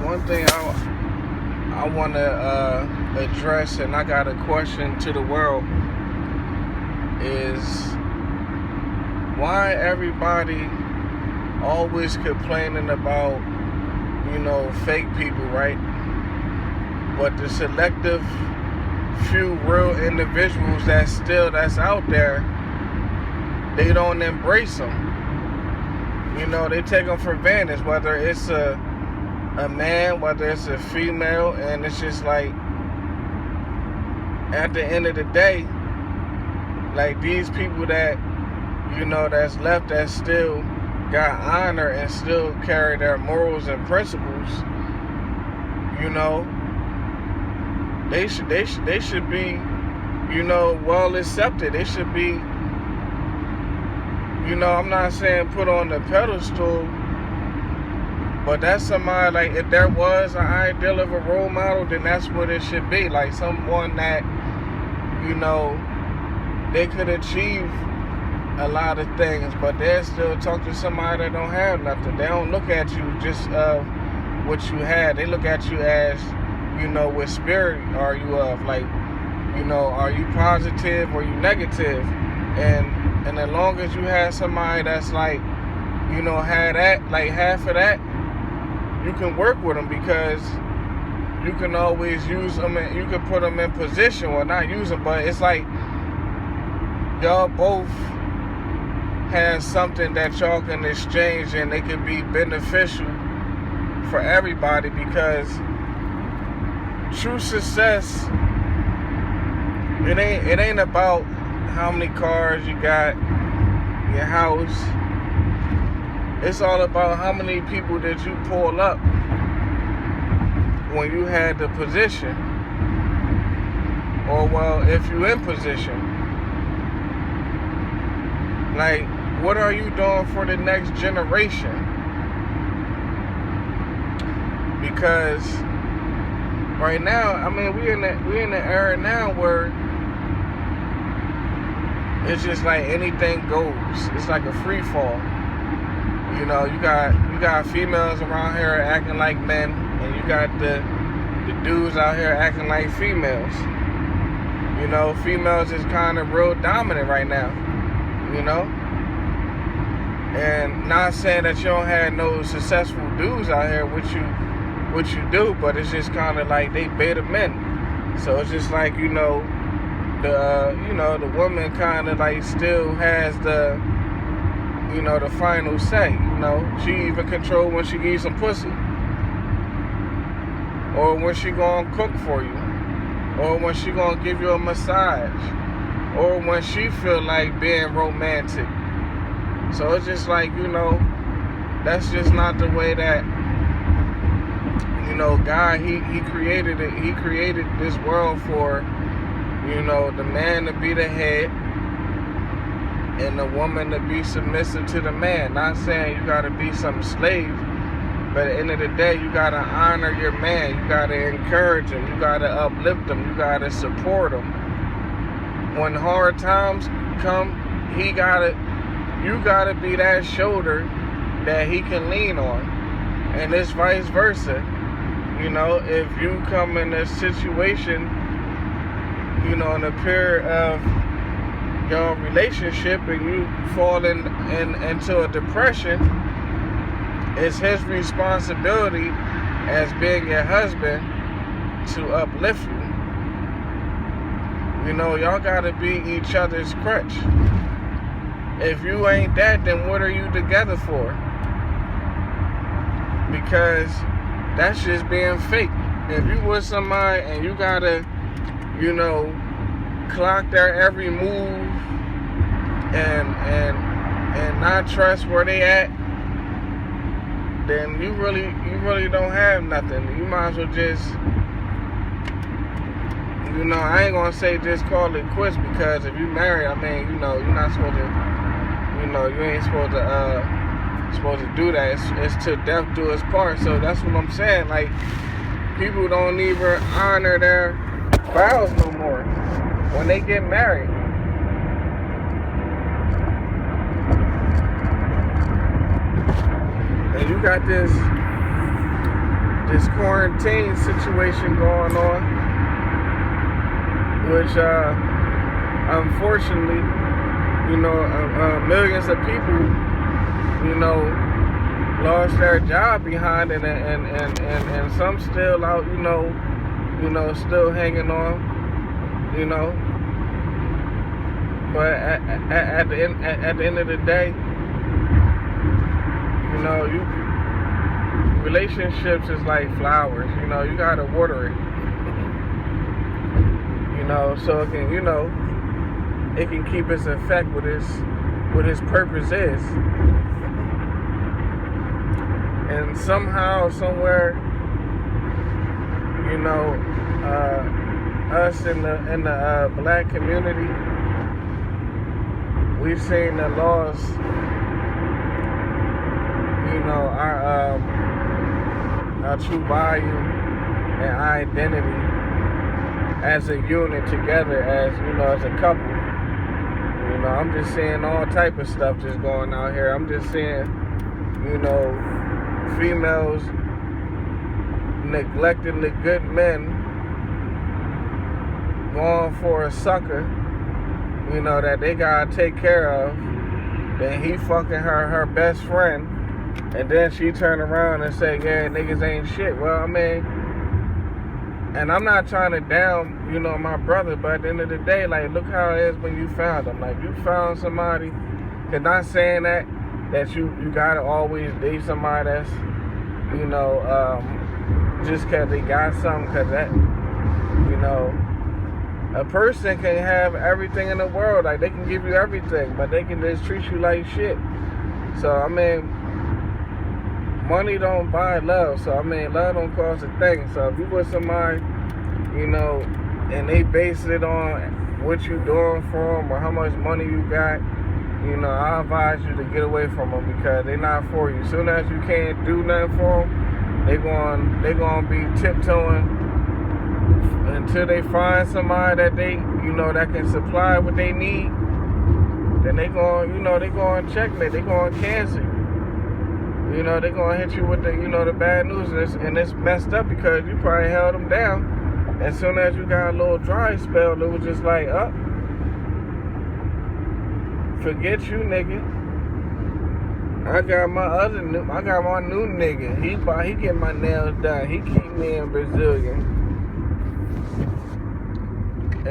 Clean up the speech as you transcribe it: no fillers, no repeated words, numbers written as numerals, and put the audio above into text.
one thing I want to address, and I got a question to the world, is why everybody always complaining about, fake people, right? But the selective few real individuals that's out there, they don't embrace them. They take them for granted, whether it's a man, whether it's a female, and it's just like, at the end of the day, like these people that, that's left, that still got honor and still carry their morals and principles, they should be, well accepted. They should be, I'm not saying put on the pedestal, but that's somebody, like, if there was an ideal of a role model, then that's what it should be. Like someone that, they could achieve a lot of things, but they'll still talk to somebody that don't have nothing. They don't look at you just of what you had. They look at you as, what spirit are you of? Like, are you positive or you negative? And as long as you have somebody that's like, had that, like half of that, you can work with them, because you can always use them, and you can put them in position, or not use them, but it's like y'all both have something that y'all can exchange, and they can be beneficial for everybody, because true success, it ain't about how many cars you got, your house. It's all about how many people that you pull up when you had the position, or, well, if you in position. Like, what are you doing for the next generation? Because right now, I mean, we in the era now where it's just like anything goes. It's like a free fall. You got females around here acting like men, and you got the dudes out here acting like females. Females is kind of real dominant right now. And not saying that you don't have no successful dudes out here, what you do, but it's just kind of like they beta men. So it's just like, the woman kind of like still has the, the final say. She even control when she eats some pussy, or when she gonna cook for you, or when she gonna give you a massage, or when she feel like being romantic. So it's just like, that's just not the way that, God, he created it. He created this world for, the man to be the head and the woman to be submissive to the man. Not saying you gotta be some slave, but at the end of the day, you gotta honor your man. You gotta encourage him. You gotta uplift him. You gotta support him. When hard times come, you gotta be that shoulder that he can lean on, and it's vice versa. If you come in a situation, in a period of your relationship, and you fall into a depression, it's his responsibility as being your husband to uplift you. Y'all gotta be each other's crutch. If you ain't that, then what are you together for? Because that's just being fake. If you with somebody and you gotta, clock their every move and not trust where they at, then you really don't have nothing. You might as well just, I ain't gonna say just call it quits, because if you marry, I mean, you're not supposed to, you ain't supposed to do that. It's till death do us part. So that's what I'm saying. Like, people don't even honor their vows no more when they get married. And you got this this quarantine situation going on, which unfortunately, millions of people, lost their job behind it, and some still out, still hanging on, But at the end of the day, relationships is like flowers. You gotta water it. So it can, it can keep its effect what its purpose is. And somehow, somewhere, us in the black community, we've seen the loss, our true value and identity as a unit together, as a couple. I'm just seeing all type of stuff just going out here. I'm just seeing, females neglecting the good men, going for a sucker, that they gotta take care of. Then he fucking her best friend, and then she turn around and say, yeah, niggas ain't shit. Well, and I'm not trying to down, my brother, but at the end of the day, like, look how it is when you found him. Like, you found somebody, and not saying that you gotta always date somebody that's, just because they got something, because that, a person can have everything in the world. Like, they can give you everything, but they can just treat you like shit. So, money don't buy love. So, love don't cost a thing. So, if you with somebody, and they base it on what you doing for them or how much money you got, I advise you to get away from them, because they're not for you. As soon as you can't do nothing for them, they gonna be tiptoeing until they find somebody that they, that can supply what they need. Then they gonna checkmate. They gonna cancel you. They gonna hit you with the, the bad news, and it's messed up because you probably held them down. As soon as you got a little dry spell, it was just like, forget you, nigga. I got my new nigga. He get my nails done. He keep me in Brazilian.